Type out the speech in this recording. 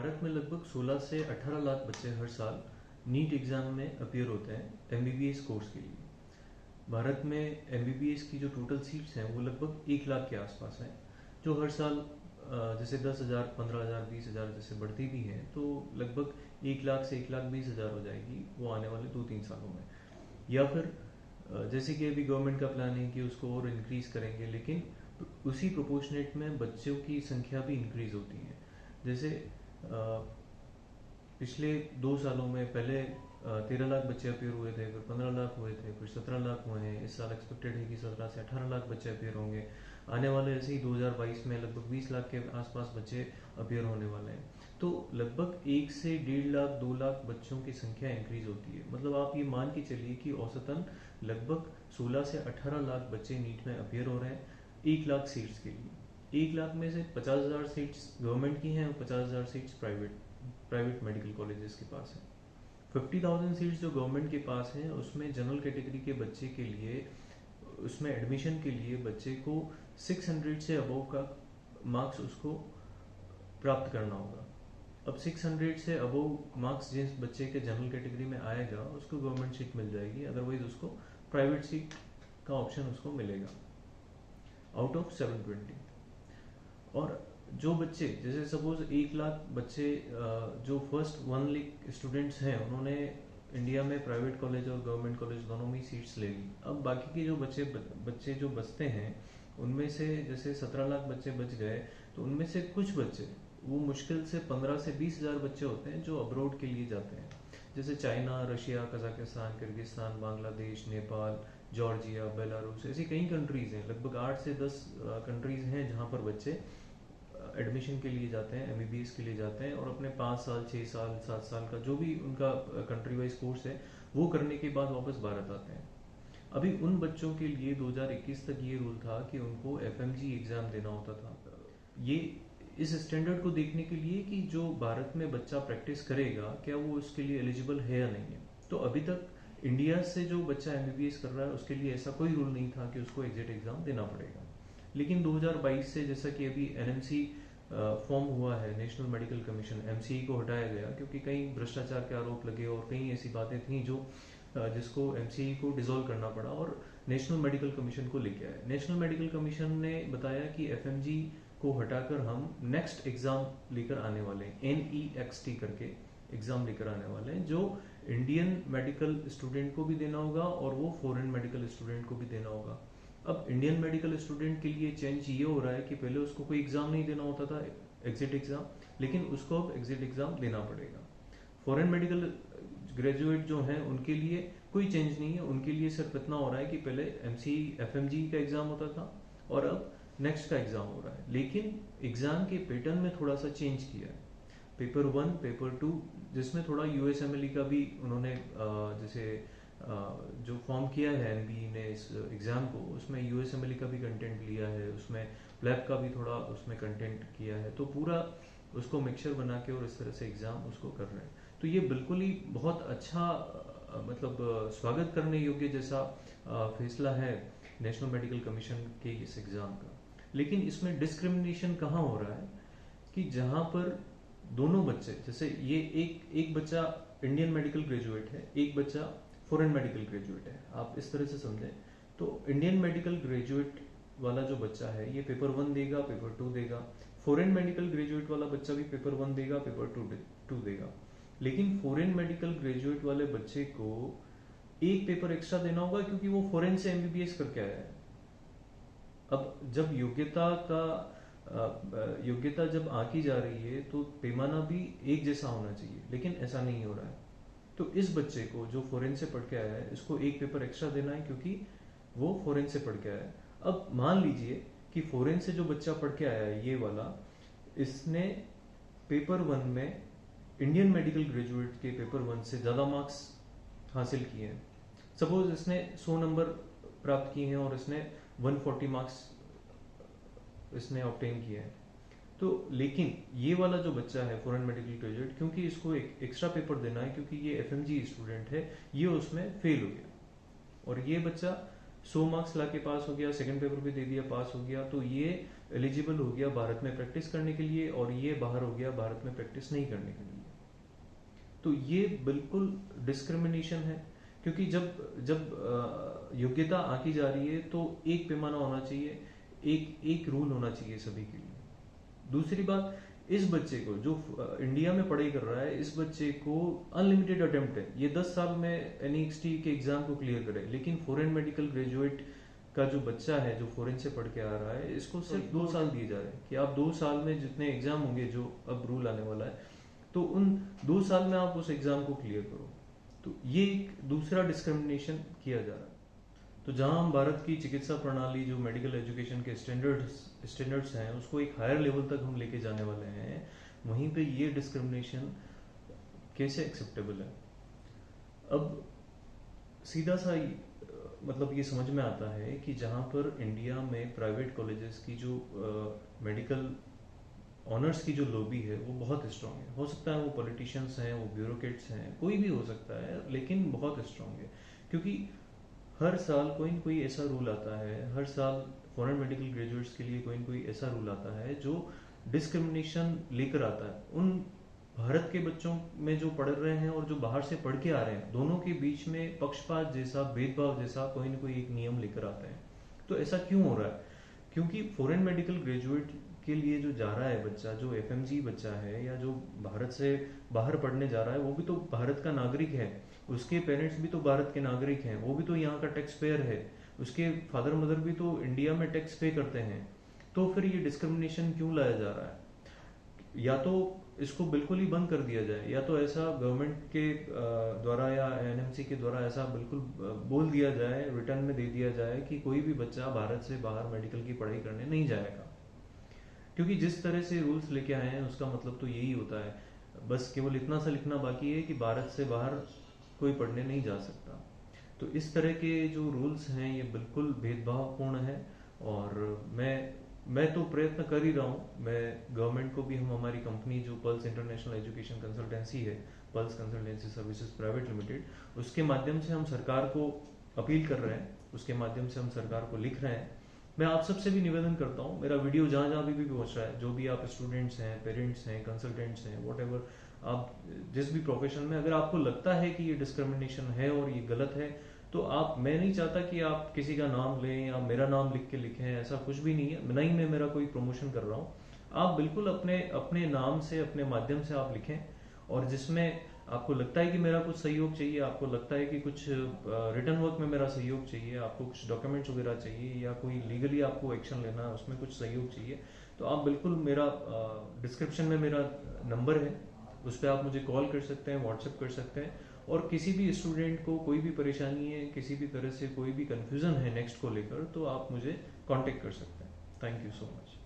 भारत में लगभग 16 से 18 लाख बच्चे हर साल नीट एग्ज़ाम में अपीयर होते हैं एमबीबीएस कोर्स के लिए। भारत में एमबीबीएस की जो टोटल सीट्स हैं वो लगभग 1 लाख के आसपास हैं, जो हर साल जैसे 10,000, 15,000, 20,000 जैसे बढ़ती भी हैं, तो लगभग 1 लाख से 1,20,000 हो जाएगी वो आने वाले 2-3 सालों में। या फिर जैसे कि अभी गवर्नमेंट का प्लान है कि उसको और इंक्रीज़ करेंगे, लेकिन उसी प्रोपोर्शनेट में बच्चों की संख्या भी इंक्रीज़ होती है। जैसे पिछले 2 सालों में पहले 13 लाख बच्चे अपीयर हुए थे, फिर 15 लाख हुए थे, फिर 17 लाख हुए हैं। इस साल एक्सपेक्टेड है कि 17 से 18 लाख बच्चे अपीयर होंगे। आने वाले ऐसे ही 2022 में लगभग 20 लाख के आसपास बच्चे अपीयर होने वाले हैं। तो लगभग 1 से 1.5 लाख 2 लाख बच्चों की संख्या इंक्रीज होती है। मतलब आप ये मान के चलिए कि औसतन लगभग 16 से 18 लाख बच्चे नीट में अपीयर हो रहे हैं 1 लाख सीट्स के लिए। 1 लाख में से 50,000 सीट्स गवर्नमेंट की हैं और 50,000 सीट्स प्राइवेट मेडिकल कॉलेजेस के पास हैं। 50,000 सीट्स जो गवर्नमेंट के पास हैं उसमें जनरल कैटेगरी के बच्चे के लिए, उसमें एडमिशन के लिए बच्चे को 600 से अबव का मार्क्स उसको प्राप्त करना होगा। अब 600 से अबव मार्क्स जिस बच्चे के जनरल कैटेगरी में आएगा उसको गवर्नमेंट सीट मिल जाएगी, अदरवाइज उसको प्राइवेट सीट का ऑप्शन उसको मिलेगा आउट ऑफ 720। और जो बच्चे जैसे सपोज 1 लाख बच्चे जो फर्स्ट 1 लाख स्टूडेंट्स हैं उन्होंने इंडिया में प्राइवेट कॉलेज और गवर्नमेंट कॉलेज दोनों में सीट्स ले ली। अब बाकी के जो बच्चे जो बचते हैं उनमें से जैसे 17 लाख बच्चे बच गए, तो उनमें से कुछ बच्चे वो मुश्किल से 15 से 20,000 बच्चे होते हैं जो अब्रॉड के लिए जाते हैं, जैसे China, Russia, Kazakhstan, Kyrgyzstan, Bangladesh, Nepal, Georgia, Belarus, ऐसी कई कंट्रीज हैं। लगभग 8 से 10 कंट्रीज हैं जहाँ पर बच्चे एडमिशन के लिए जाते हैं, एमबीबीएस के लिए जाते हैं और अपने 5 साल, 6 साल, 7 साल का जो भी उनका कंट्री वाइज कोर्स है वो करने के बाद वापस भारत आते हैं। अभी उन बच्चों के लिए 2021 तक ये रूल था कि उनको एफएमजी एग्जाम देना होता था। ये इस स्टैंडर्ड को देखने के लिए कि जो भारत में बच्चा प्रैक्टिस करेगा क्या वो उसके लिए एलिजिबल है या नहीं है। तो अभी तक इंडिया से जो बच्चा एमबीबीएस कर रहा है उसके लिए ऐसा कोई रूल नहीं था कि उसको एग्जिट एग्जाम देना पड़ेगा। लेकिन 2022 से जैसा कि अभी एनएमसी फॉर्म हुआ है, नेशनल मेडिकल कमीशन, एमसीई को हटाया गया क्योंकि कई भ्रष्टाचार के आरोप लगे और कई ऐसी बातें थी जो जिसको एमसीई को डिसॉल्व करना पड़ा और नेशनल मेडिकल कमीशन को लेके आए। नेशनल मेडिकल कमीशन ने बताया कि एफएमजी को हटाकर हम नेक्स्ट एग्जाम लेकर आने वाले हैं, NEXT करके एग्जाम लेकर आने वाले हैं, जो इंडियन मेडिकल स्टूडेंट को भी देना होगा और वो फॉरेन मेडिकल स्टूडेंट को भी देना होगा। अब इंडियन मेडिकल स्टूडेंट के लिए चेंज ये हो रहा है कि पहले उसको कोई एग्जाम नहीं देना होता था, एग्जिट एग्जाम, लेकिन उसको अब एग्जिट एग्जाम देना पड़ेगा। फॉरेन मेडिकल ग्रेजुएट जो हैं उनके लिए कोई चेंज नहीं है, उनके लिए सिर्फ इतना हो रहा है कि पहले एफएमजी का एग्जाम होता था और अब नेक्स्ट का एग्जाम हो रहा है। लेकिन एग्जाम के पैटर्न में थोड़ा सा चेंज किया है, पेपर 1, पेपर 2, जिसमें थोड़ा यूएसएमएलई का भी उन्होंने जैसे जो फॉर्म किया है एनबीई ने इस एग्जाम को, उसमें यूएसएमएलई का भी कंटेंट लिया है, उसमें प्लैब का भी थोड़ा उसमें कंटेंट किया है, तो पूरा उसको मिक्सचर बना के और इस तरह से एग्जाम उसको कर रहे हैं। तो ये बिल्कुल ही बहुत अच्छा मतलब स्वागत करने योग्य जैसा फैसला है नेशनल मेडिकल कमीशन के इस एग्जाम का। लेकिन इसमें डिस्क्रिमिनेशन कहाँ हो रहा है कि जहां पर दोनों बच्चे, जैसे ये एक बच्चा इंडियन मेडिकल ग्रेजुएट है, एक बच्चा फॉरेन मेडिकल ग्रेजुएट है, आप इस तरह से समझें। तो इंडियन मेडिकल ग्रेजुएट वाला जो बच्चा है ये पेपर 1 देगा, पेपर 2 देगा। फॉरेन मेडिकल ग्रेजुएट वाला बच्चा भी पेपर 1 देगा, पेपर 2 देगा। लेकिन फॉरेन मेडिकल ग्रेजुएट वाले बच्चे को एक पेपर एक्स्ट्रा देना होगा क्योंकि वो फॉरेन से एमबीबीएस करके आया है। अब जब योग्यता जब आंकी जा रही है तो पैमाना भी एक जैसा होना चाहिए, लेकिन ऐसा नहीं हो रहा है। तो इस बच्चे को जो फॉरेन से पढ़ के आया है इसको एक पेपर एक्स्ट्रा देना है क्योंकि वो फॉरेन से पढ़ के आया है। अब मान लीजिए कि फॉरेन से जो बच्चा पढ़ के आया है ये वाला, इसने पेपर 1 में इंडियन मेडिकल ग्रेजुएट के पेपर 1 से ज्यादा मार्क्स हासिल किए हैं। सपोज इसने 100 नंबर प्राप्त किए हैं और इसने 140 मार्क्स इसने ऑब्टेन किए हैं। तो लेकिन ये वाला जो बच्चा है फॉरेन मेडिकल ग्रेजुएट, क्योंकि इसको एक एक्स्ट्रा पेपर देना है क्योंकि ये एफएमजी स्टूडेंट है, ये उसमें फेल हो गया और ये बच्चा 100 मार्क्स लाके पास हो गया, सेकंड पेपर भी दे दिया, पास हो गया। तो ये एलिजिबल हो गया भारत में प्रैक्टिस करने के लिए और ये बाहर हो गया भारत में प्रैक्टिस नहीं करने के लिए। तो ये बिल्कुल डिस्क्रिमिनेशन है, क्योंकि जब जब योग्यता आकी जा रही है तो एक पैमाना होना चाहिए, एक रूल होना चाहिए सभी के लिए। दूसरी बात, इस बच्चे को जो इंडिया में पढ़ाई कर रहा है, इस बच्चे को अनलिमिटेड अटेम्प्ट है, ये 10 साल में NEXT के एग्जाम को क्लियर करे। लेकिन फॉरेन मेडिकल ग्रेजुएट का जो बच्चा है, जो फॉरेन से पढ़ के आ रहा है, इसको सिर्फ 2 साल दिए जा रहे हैं कि आप 2 साल में जितने एग्जाम होंगे, जो अब रूल आने वाला है, तो उन 2 साल में आप उस एग्जाम को क्लियर करो। तो ये एक दूसरा डिस्क्रिमिनेशन किया जा रहा है। तो जहां हम भारत की चिकित्सा प्रणाली, जो मेडिकल एजुकेशन के स्टैंडर्ड्स हैं, उसको एक हायर लेवल तक हम लेके जाने वाले हैं, वहीं पे ये डिस्क्रिमिनेशन कैसे एक्सेप्टेबल है? अब सीधा सा मतलब ये समझ में आता है कि जहां पर इंडिया में प्राइवेट कॉलेजेस की जो मेडिकल ऑनर्स की जो लॉबी है वो बहुत स्ट्रांग है। हो सकता है वो पॉलिटिशियंस हैं, वो ब्यूरोक्रेट्स हैं, कोई भी हो सकता है, लेकिन बहुत स्ट्रांग है। क्योंकि हर साल कोई न कोई ऐसा रूल आता है, हर साल फॉरेन मेडिकल ग्रेजुएट्स के लिए कोई न कोई ऐसा रूल आता है जो डिस्क्रिमिनेशन लेकर आता है। उन भारत के बच्चों में जो पढ़ रहे हैं और जो बाहर से पढ़ के आ रहे हैं, दोनों के बीच में पक्षपात जैसा, भेदभाव जैसा कोई न कोई एक नियम लेकर आते हैं। तो ऐसा क्यों हो रहा है? क्योंकि फॉरेन मेडिकल ग्रेजुएट के लिए जो जा रहा है बच्चा, जो FMG बच्चा है या जो भारत से बाहर पढ़ने जा रहा है, वो भी तो भारत का नागरिक है, उसके पेरेंट्स भी तो भारत के नागरिक हैं, वो भी तो यहाँ का टैक्स पेयर है, उसके फादर मदर भी तो इंडिया में टैक्स पे करते हैं। तो फिर ये डिस्क्रिमिनेशन क्यों लाया जा रहा है? या तो इसको बिल्कुल ही बंद कर दिया जाए, या तो ऐसा गवर्नमेंट के द्वारा या NMC के द्वारा ऐसा बिल्कुल बोल दिया जाए, रिटर्न में दे दिया जाए कि कोई भी बच्चा भारत से बाहर मेडिकल की पढ़ाई करने नहीं जाएगा। क्योंकि जिस तरह से रूल्स लेके आए हैं उसका मतलब तो यही होता है, बस केवल इतना सा लिखना बाकी है कि भारत से बाहर कोई पढ़ने नहीं जा सकता। तो इस तरह के जो रूल्स हैं ये बिल्कुल भेदभावपूर्ण है। और मैं तो प्रयत्न कर ही रहा हूँ, मैं गवर्नमेंट को भी, हम हमारी कंपनी जो पल्स इंटरनेशनल एजुकेशन कंसल्टेंसी है, pulse consultancy services private limited, उसके माध्यम से हम सरकार को अपील कर रहे हैं, उसके माध्यम से हम सरकार को लिख रहे हैं। मैं आप सबसे भी निवेदन करता हूँ, मेरा वीडियो जहाँ जहाँ भी पहुँच रहा है, जो भी आप स्टूडेंट्स हैं, पेरेंट्स हैं, कंसल्टेंट्स हैं, वॉट आप जिस भी प्रोफेशन में, अगर आपको लगता है कि ये डिस्क्रिमिनेशन है और ये गलत है, तो आप, मैं नहीं चाहता कि आप किसी का नाम लें या मेरा नाम लिख के लिखें, ऐसा कुछ भी नहीं है, नहीं मैं मेरा कोई प्रमोशन कर रहा हूँ। आप बिल्कुल अपने अपने नाम से, अपने माध्यम से आप लिखें, और जिसमें आपको लगता है कि मेरा कुछ सहयोग चाहिए, आपको लगता है कि कुछ रिटर्न वर्क में मेरा सहयोग चाहिए, आपको कुछ डॉक्यूमेंट्स वगैरह चाहिए, या कोई लीगली आपको एक्शन लेना है, उसमें कुछ सहयोग चाहिए, तो आप बिल्कुल, मेरा डिस्क्रिप्शन में मेरा नंबर है, उस पर आप मुझे कॉल कर सकते हैं, व्हाट्सएप कर सकते हैं। और किसी भी स्टूडेंट को कोई भी परेशानी है, किसी भी तरह से कोई भी कंफ्यूजन है नेक्स्ट को लेकर, तो आप मुझे कांटेक्ट कर सकते हैं। Thank you so much.